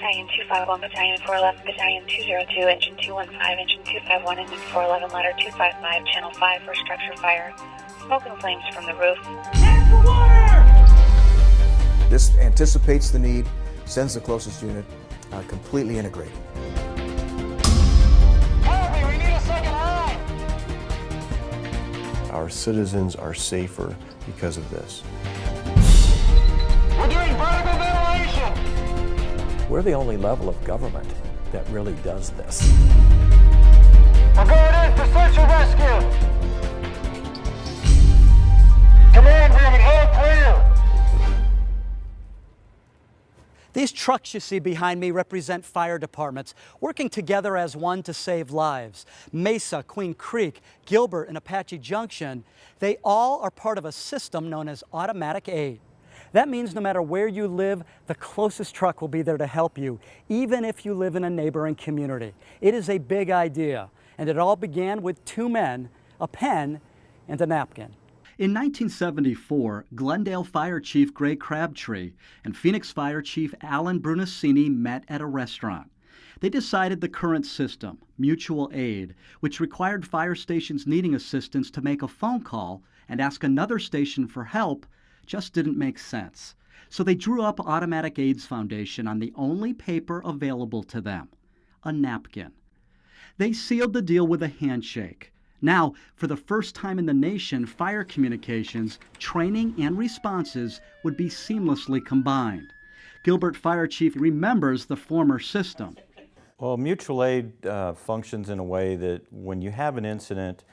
Battalion 251, Battalion 411, Battalion 202, Engine 215, Engine 251, Engine 411, Ladder 255, Channel 5 for structure fire. Smoke and flames from the roof. Hands for water! This anticipates the need, sends the closest unit, completely integrated. Harvey, we need a second line! Our citizens are safer because of this. We're doing vertical ventilation! We're the only level of government that really does this. We're going in for search and rescue! Command room and all clear! These trucks you see behind me represent fire departments working together as one to save lives. Mesa, Queen Creek, Gilbert, and Apache Junction, they all are part of a system known as automatic aid. That means no matter where you live, the closest truck will be there to help you, even if you live in a neighboring community. It is a big idea, and it all began with two men, a pen, and a napkin. In 1974, Glendale Fire Chief Gray Crabtree and Phoenix Fire Chief Alan Brunacini met at a restaurant. They decided the current system, mutual aid, which required fire stations needing assistance to make a phone call and ask another station for help, just didn't make sense. So they drew up Automatic Aid's foundation on the only paper available to them, a napkin. They sealed the deal with a handshake. Now, for the first time in the nation, fire communications, training, and responses would be seamlessly combined. Gilbert Fire Chief remembers the former system. Well, mutual aid functions in a way that when you have an incident,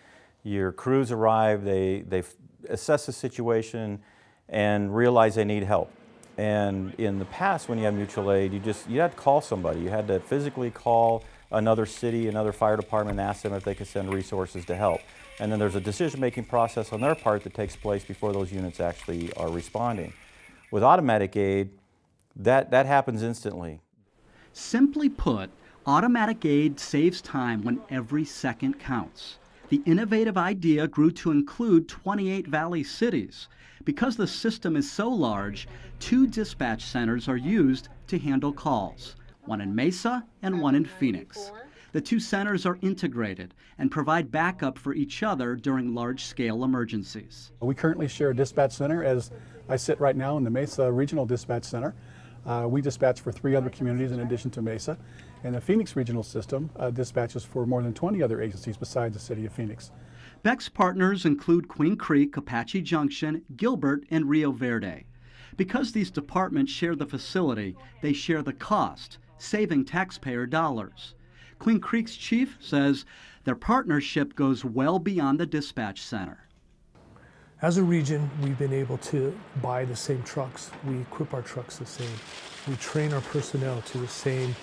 your crews arrive, they assess the situation, and realize they need help. And in the past, when you have mutual aid, you had to call somebody. You had to physically call another city, another fire department, and ask them if they could send resources to help. And then there's a decision-making process on their part that takes place before those units actually are responding. With automatic aid, that happens instantly. Simply put, automatic aid saves time when every second counts. The innovative idea grew to include 28 Valley cities. Because the system is so large, 2 dispatch centers are used to handle calls, one in Mesa and one in Phoenix. The 2 centers are integrated and provide backup for each other during large-scale emergencies. We currently share a dispatch center. As I sit right now in the Mesa Regional Dispatch Center, we dispatch for 3 other communities in addition to Mesa. And the Phoenix Regional System dispatches for more than 20 other agencies besides the city of Phoenix. Beck's partners include Queen Creek, Apache Junction, Gilbert, and Rio Verde. Because these departments share the facility, they share the cost, saving taxpayer dollars. Queen Creek's chief says their partnership goes well beyond the dispatch center. As a region, we've been able to buy the same trucks. We equip our trucks the same. We train our personnel to the same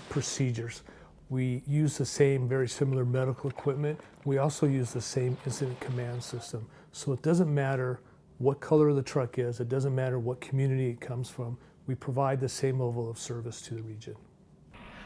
procedures. We use the same very similar medical equipment. We also use the same incident command system. So it doesn't matter what color the truck is, it doesn't matter what community it comes from, we provide the same level of service to the region.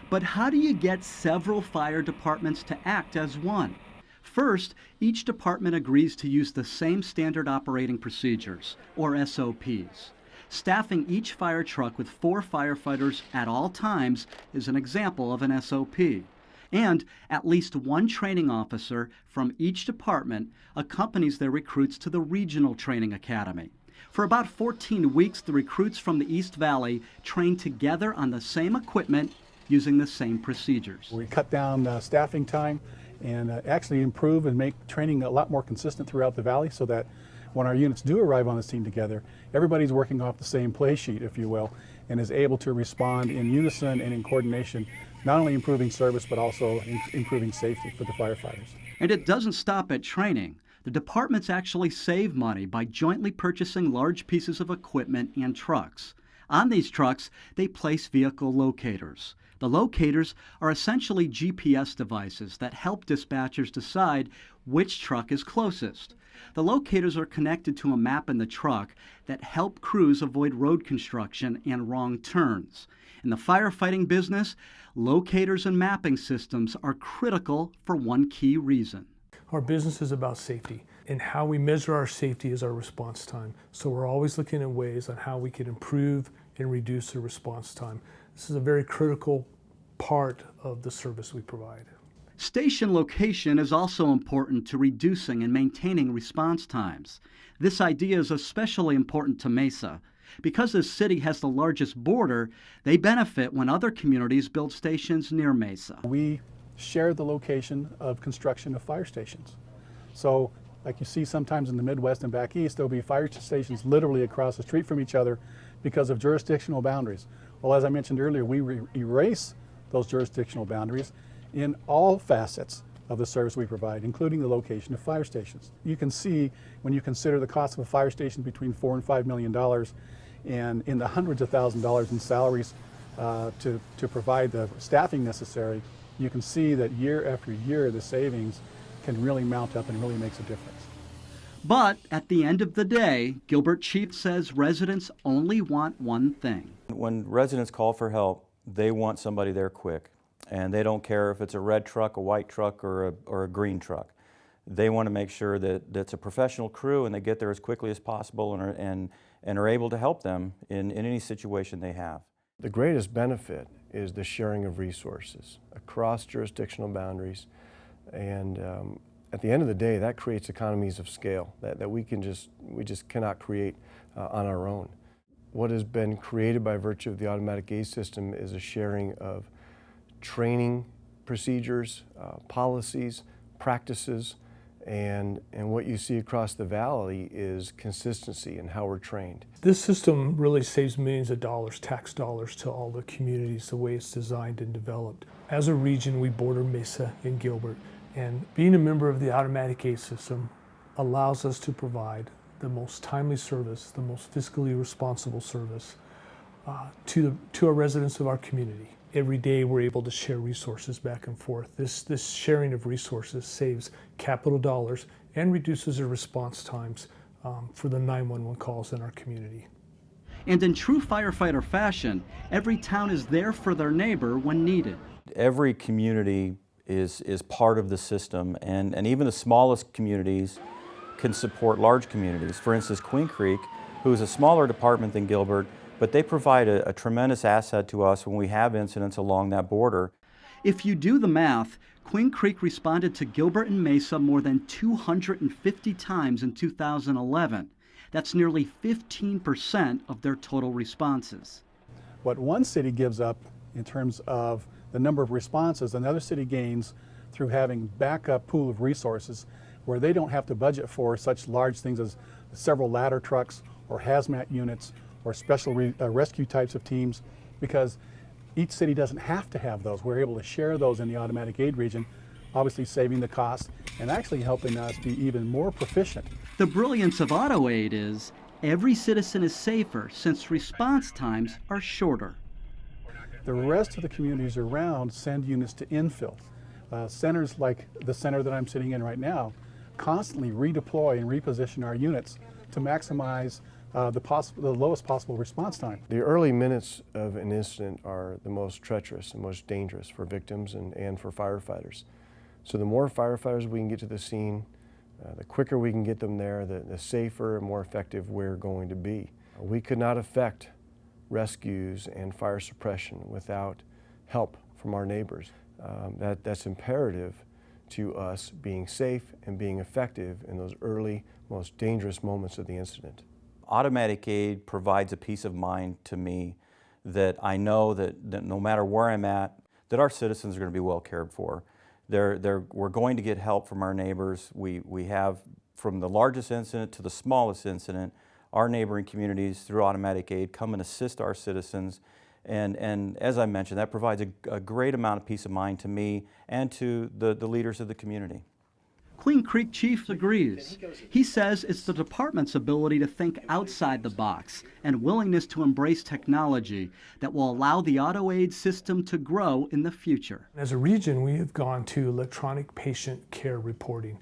But how do you get several fire departments to act as one? First, each department agrees to use the same standard operating procedures, or SOPs. Staffing each fire truck with 4 firefighters at all times is an example of an SOP. And at least one training officer from each department accompanies their recruits to the Regional Training Academy. For about 14 weeks, the recruits from the East Valley train together on the same equipment using the same procedures. We cut down staffing time and actually improve and make training a lot more consistent throughout the valley so that when our units do arrive on the scene together, everybody's working off the same play sheet, if you will, and is able to respond in unison and in coordination, not only improving service, but also improving safety for the firefighters. And it doesn't stop at training. The departments actually save money by jointly purchasing large pieces of equipment and trucks. On these trucks, they place vehicle locators. The locators are essentially GPS devices that help dispatchers decide which truck is closest. The locators are connected to a map in the truck that help crews avoid road construction and wrong turns. In the firefighting business, locators and mapping systems are critical for one key reason. Our business is about safety, And how we measure our safety is our response time. So we're always looking at ways on how we can improve and reduce the response time. This is a very critical part of the service we provide. Station location is also important to reducing and maintaining response times. This idea is especially important to Mesa. Because this city has the largest border, they benefit when other communities build stations near Mesa. We share the location of construction of fire stations. So, like you see sometimes in the Midwest and back east, there'll be fire stations literally across the street from each other because of jurisdictional boundaries. Well, as I mentioned earlier, we erase those jurisdictional boundaries in all facets of the service we provide, including the location of fire stations. You can see when you consider the cost of a fire station between $4 and $5 million and in the hundreds of thousands of dollars in salaries to provide the staffing necessary, you can see that year after year the savings can really mount up and really makes a difference. But at the end of the day, Gilbert Chief says residents only want one thing. When residents call for help, they want somebody there quick. And they don't care if it's a red truck, a white truck, or a green truck. They want to make sure that it's a professional crew and they get there as quickly as possible and are able to help them in any situation they have. The greatest benefit is the sharing of resources across jurisdictional boundaries, and at the end of the day, that creates economies of scale that we just cannot create on our own. What has been created by virtue of the automatic aid system is a sharing of training procedures, policies, practices, and what you see across the valley is consistency in how we're trained. This system really saves millions of dollars, tax dollars, to all the communities the way it's designed and developed. As a region, we border Mesa and Gilbert, and being a member of the automatic aid system allows us to provide the most timely service, the most fiscally responsible service to our residents of our community. Every day we're able to share resources back and forth. This sharing of resources saves capital dollars and reduces the response times for the 911 calls in our community. And in true firefighter fashion, every town is there for their neighbor when needed. Every community is part of the system, and even the smallest communities can support large communities. For instance, Queen Creek, who is a smaller department than Gilbert, but they provide a tremendous asset to us when we have incidents along that border. If you do the math, Queen Creek responded to Gilbert and Mesa more than 250 times in 2011. That's nearly 15% of their total responses. What one city gives up in terms of the number of responses, another city gains through having backup pool of resources where they don't have to budget for such large things as several ladder trucks or hazmat units or special rescue types of teams, because each city doesn't have to have those. We're able to share those in the automatic aid region, obviously saving the cost and actually helping us be even more proficient. The brilliance of auto aid is every citizen is safer since response times are shorter. The rest of the communities around send units to infill. Centers like the center that I'm sitting in right now constantly redeploy and reposition our units to maximize the lowest possible response time. The early minutes of an incident are the most treacherous and most dangerous for victims and for firefighters. So the more firefighters we can get to the scene, the quicker we can get them there, the safer and more effective we're going to be. We could not effect rescues and fire suppression without help from our neighbors. That's imperative to us being safe and being effective in those early, most dangerous moments of the incident. Automatic aid provides a peace of mind to me that I know that no matter where I'm at, that our citizens are going to be well cared for. We're going to get help from our neighbors. We have, from the largest incident to the smallest incident, our neighboring communities through automatic aid come and assist our citizens. And as I mentioned, that provides a great amount of peace of mind to me and to the leaders of the community. Queen Creek Chief agrees. He says it's the department's ability to think outside the box and willingness to embrace technology that will allow the auto aid system to grow in the future. As a region, we have gone to electronic patient care reporting.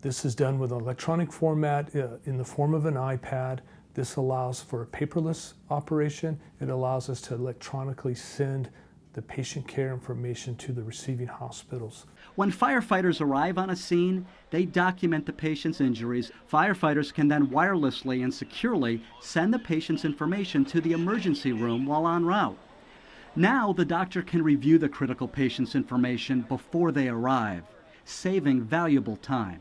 This is done with an electronic format in the form of an iPad. This allows for a paperless operation. It allows us to electronically send the patient care information to the receiving hospitals. When firefighters arrive on a scene, they document the patient's injuries. Firefighters can then wirelessly and securely send the patient's information to the emergency room while en route. Now the doctor can review the critical patient's information before they arrive, saving valuable time.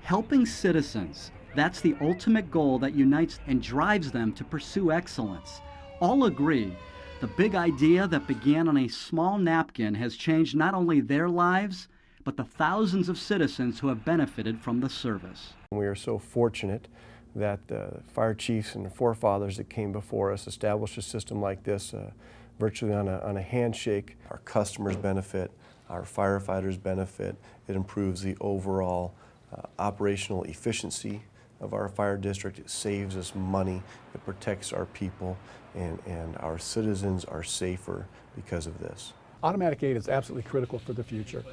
Helping citizens, that's the ultimate goal that unites and drives them to pursue excellence. All agree, the big idea that began on a small napkin has changed not only their lives, but the thousands of citizens who have benefited from the service. We are so fortunate that the fire chiefs and the forefathers that came before us established a system like this virtually on a handshake. Our customers benefit, our firefighters benefit. It improves the overall operational efficiency of our fire district. It saves us money, it protects our people, and our citizens are safer because of this. Automatic aid is absolutely critical for the future.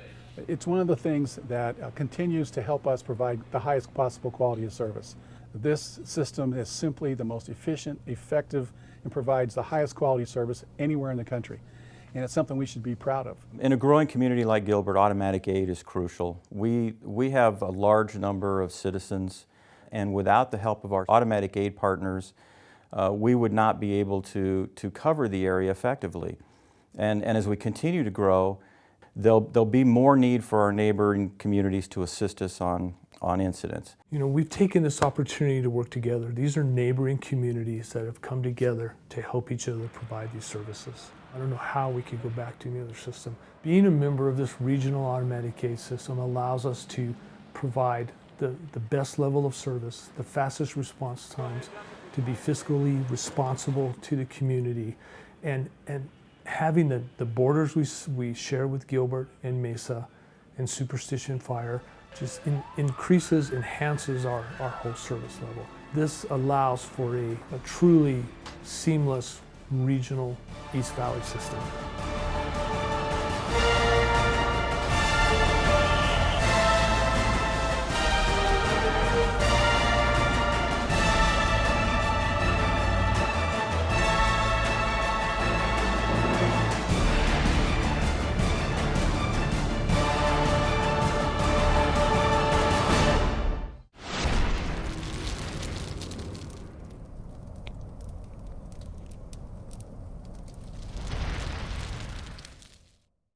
It's one of the things that continues to help us provide the highest possible quality of service. This system is simply the most efficient, effective, and provides the highest quality service anywhere in the country. And it's something we should be proud of. In a growing community like Gilbert, automatic aid is crucial. We have a large number of citizens, and without the help of our automatic aid partners, we would not be able to cover the area effectively. And as we continue to grow, there'll be more need for our neighboring communities to assist us on incidents. You know, we've taken this opportunity to work together. These are neighboring communities that have come together to help each other provide these services. I don't know how we could go back to any other system. Being a member of this regional automatic aid system allows us to provide the best level of service, the fastest response times, to be fiscally responsible to the community, and having the borders we share with Gilbert and Mesa and Superstition Fire just enhances our whole service level. This allows for a truly seamless regional East Valley system.